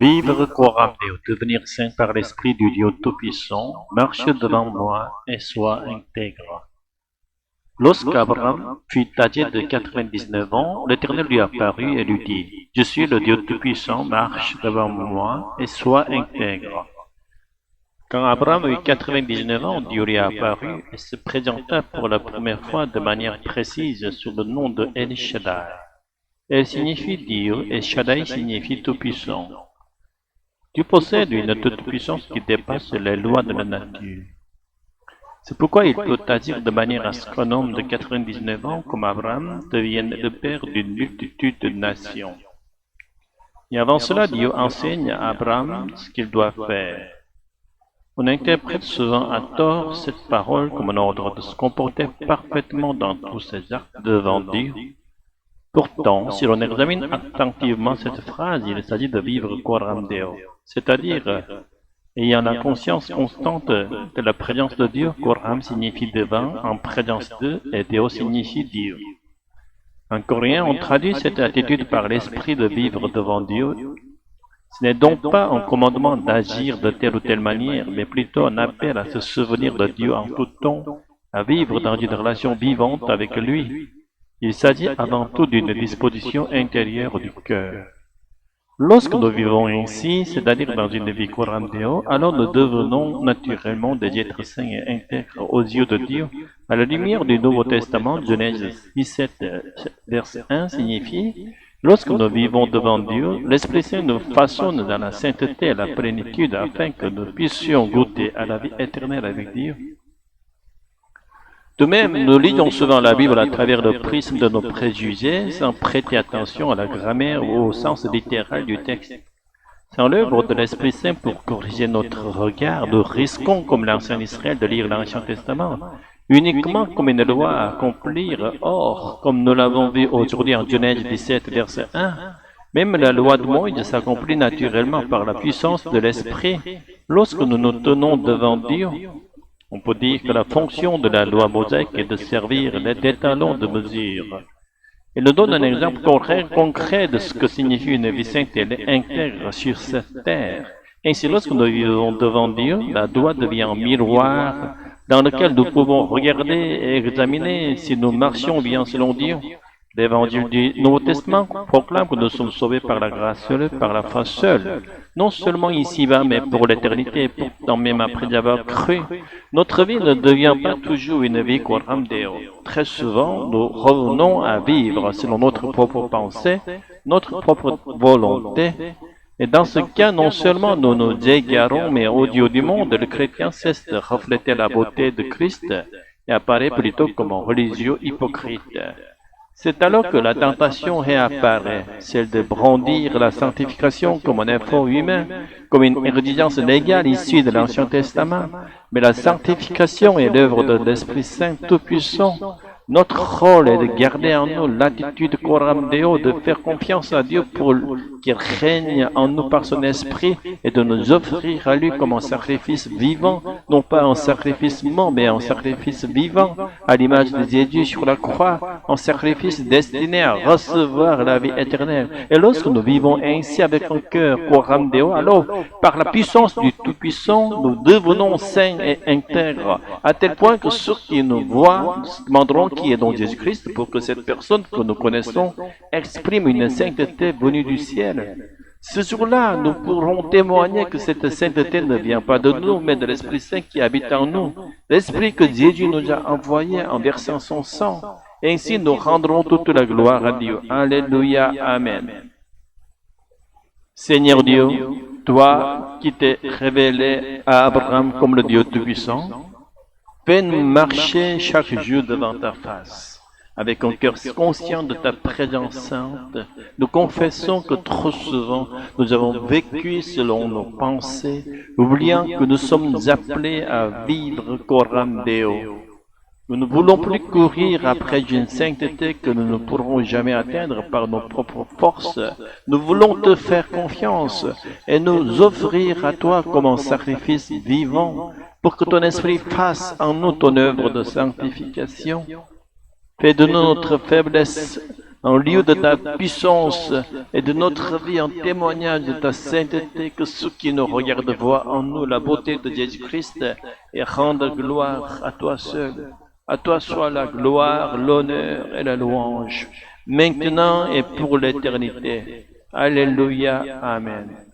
Vivre courant Dieu, devenir saint par l'Esprit du Dieu Tout-Puissant, marche devant moi et sois intègre. Lorsqu'Abraham fut âgé de 99 ans, l'Éternel lui apparut et lui dit, « Je suis le Dieu Tout-Puissant, marche devant moi et sois intègre. » Quand Abraham eut 99 ans, Dieu lui apparut et se présenta pour la première fois de manière précise sous le nom de El Shaddai. El signifie Dieu et Shaddai signifie Tout-Puissant. Tu possèdes une toute-puissance qui dépasse les lois de la nature. C'est pourquoi il peut agir de manière à ce qu'un homme de 99 ans comme Abraham devienne le père d'une multitude de nations. Et avant cela, Dieu enseigne à Abraham ce qu'il doit faire. On interprète souvent à tort cette parole comme un ordre de se comporter parfaitement dans tous ses actes devant Dieu. Pourtant, si l'on examine attentivement cette phrase, il s'agit de vivre coram Deo, c'est-à-dire ayant la conscience constante de la présence de Dieu. Coram signifie devant, en présence de, et Deo signifie Dieu. En coréen, on traduit cette attitude par l'esprit de vivre devant Dieu. Ce n'est donc pas un commandement d'agir de telle ou telle manière, mais plutôt un appel à se souvenir de Dieu en tout temps, à vivre dans une relation vivante avec lui. Il s'agit avant tout d'une disposition intérieure du cœur. Lorsque nous vivons ainsi, c'est-à-dire dans une vie coram Deo, alors nous devenons naturellement des êtres saints et intègres aux yeux de Dieu. À la lumière du Nouveau Testament, Genèse 17, verset 1 signifie « Lorsque nous vivons devant Dieu, l'Esprit Saint nous façonne dans la sainteté et la plénitude afin que nous puissions goûter à la vie éternelle avec Dieu. » De même, nous lisons souvent la Bible à travers le prisme de nos préjugés, sans prêter attention à la grammaire ou au sens littéral du texte. Sans l'œuvre de l'Esprit Saint pour corriger notre regard, nous risquons, comme l'ancien Israël, de lire l'Ancien Testament uniquement comme une loi à accomplir. Or, comme nous l'avons vu aujourd'hui en Genèse 17, verset 1, même la loi de Moïse s'accomplit naturellement par la puissance de l'Esprit lorsque nous nous tenons devant Dieu. On peut dire que la fonction de la loi mosaïque est de servir d'étalon de mesure. Il nous donne un exemple concret de ce que signifie une vie sainte et intègre sur cette terre. Ainsi, lorsque nous vivons devant Dieu, la loi devient un miroir dans lequel nous pouvons regarder et examiner si nous marchions bien selon Dieu. L'évangile du Nouveau Testament proclame que nous sommes sauvés par la grâce seule, par la foi seule, non seulement ici-bas, mais pour l'éternité. Pourtant, même après avoir cru, notre vie ne devient pas toujours une vie coram Deo. Très souvent, nous revenons à vivre selon notre propre pensée, notre propre volonté. Et dans ce cas, non seulement nous nous égarons, mais aux yeux du monde, le chrétien cesse de refléter la beauté de Christ et apparaît plutôt comme un religieux hypocrite. C'est alors que la tentation réapparaît, celle de brandir la sanctification comme un effort humain, comme une exigence légale issue de l'Ancien Testament. Mais la sanctification est l'œuvre de l'Esprit Saint Tout-Puissant. Notre rôle est de garder en nous l'attitude coram Deo, de faire confiance à Dieu pour qu'il règne en nous par son esprit et de nous offrir à lui comme un sacrifice vivant, non pas un sacrifice mort, mais un sacrifice vivant, à l'image de Jésus sur la croix, un sacrifice destiné à recevoir la vie éternelle. Et lorsque nous vivons ainsi avec un cœur coram Deo, alors, par la puissance du Tout-Puissant, nous devenons saints et intègres, à tel point que ceux qui nous voient se demanderont qui est donc Jésus-Christ pour que cette personne que nous connaissons exprime une sainteté venue du ciel. Ce jour-là, nous pourrons témoigner que cette sainteté ne vient pas de nous, mais de l'Esprit Saint qui habite en nous, l'Esprit que Jésus nous a envoyé en versant son sang. Ainsi, nous rendrons toute la gloire à Dieu. Alléluia, Amen. Seigneur Dieu, toi qui t'es révélé à Abraham comme le Dieu Tout-Puissant, fais-nous marcher chaque jour devant ta face. Avec un cœur conscient de ta présence sainte, nous confessons que trop souvent nous avons vécu selon nos pensées, oubliant que nous sommes appelés à vivre coram Deo. Nous ne voulons plus courir après une sainteté que nous ne pourrons jamais atteindre par nos propres forces. Nous voulons te faire confiance et nous offrir à toi comme un sacrifice vivant, pour que ton esprit fasse en nous ton œuvre de sanctification. Fais de nous notre faiblesse en lieu de ta puissance et de notre vie en témoignage de ta sainteté, que ceux qui nous regardent voient en nous la beauté de Jésus-Christ et rendent gloire à toi seul. À toi soit la gloire, l'honneur et la louange, maintenant et pour l'éternité. Alléluia. Amen.